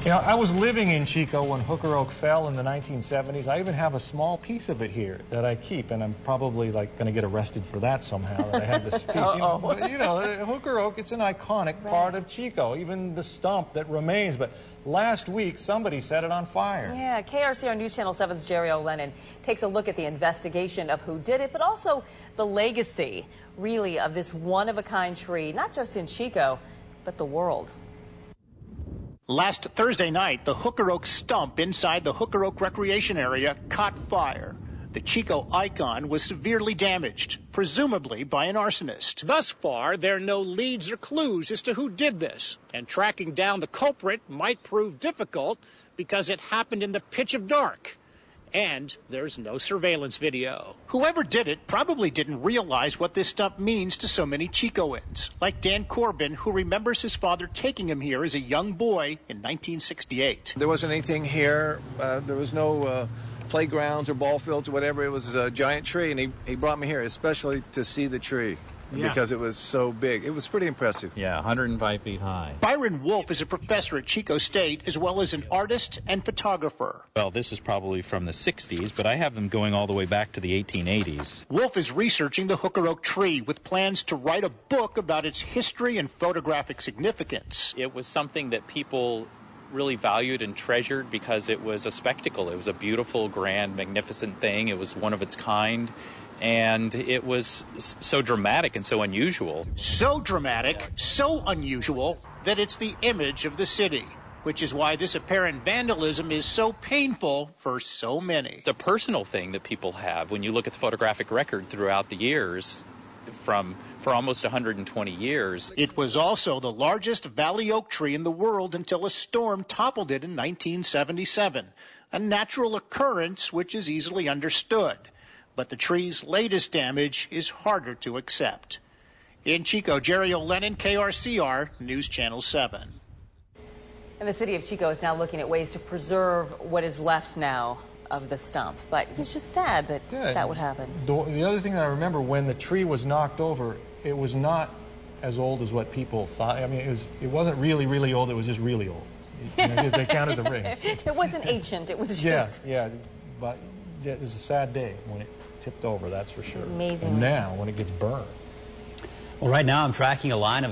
You know, I was living in Chico when Hooker Oak fell in the 1970s. I even have a small piece of it here that I keep, and I'm probably like going to get arrested for that somehow, that I have this piece. But, you know, Hooker Oak, it's an iconic part of Chico, even the stump that remains. But last week, somebody set it on fire. Yeah, KRCR News Channel 7's Jerry O'Lennon takes a look at the investigation of who did it, but also the legacy, really, of this one-of-a-kind tree, not just in Chico, but the world. Last Thursday night, the Hooker Oak stump inside the Hooker Oak Recreation Area caught fire. The Chico icon was severely damaged, presumably by an arsonist. Thus far, there are no leads or clues as to who did this, and tracking down the culprit might prove difficult because it happened in the pitch of dark. And there's no surveillance video. Whoever did it probably didn't realize what this stump means to so many Chicoans, like Dan Corbin, who remembers his father taking him here as a young boy in 1968. There wasn't anything here. There was no playgrounds or ball fields or whatever. It was a giant tree, and he brought me here especially to see the tree. Yeah. Because it was so big. It was pretty impressive. Yeah, 105 feet high. Byron Wolf is a professor at Chico State, as well as an artist and photographer. Well, this is probably from the 60s, but I have them going all the way back to the 1880s. Wolf is researching the Hooker Oak tree with plans to write a book about its history and photographic significance. It was something that people really valued and treasured because it was a spectacle. It was a beautiful, grand, magnificent thing. It was one of its kind. And it was so dramatic and so unusual. So dramatic, so unusual, that it's the image of the city, which is why this apparent vandalism is so painful for so many. It's a personal thing that people have. When you look at the photographic record throughout the years, for almost 120 years. It was also the largest valley oak tree in the world until a storm toppled it in 1977, a natural occurrence which is easily understood. But the tree's latest damage is harder to accept. In Chico, Jerry O'Lennon, KRCR, News Channel 7. And the city of Chico is now looking at ways to preserve what is left now of the stump. But it's just sad that that would happen. The other thing that I remember, when the tree was knocked over, it was not as old as what people thought. I mean, it wasn't really, really old. It was just really old. You know, they counted the rings. It wasn't ancient. It was just... Yeah, but it was a sad day when it tipped over, that's for sure. Amazing. And now, when it gets burned. Well, right now I'm tracking a line of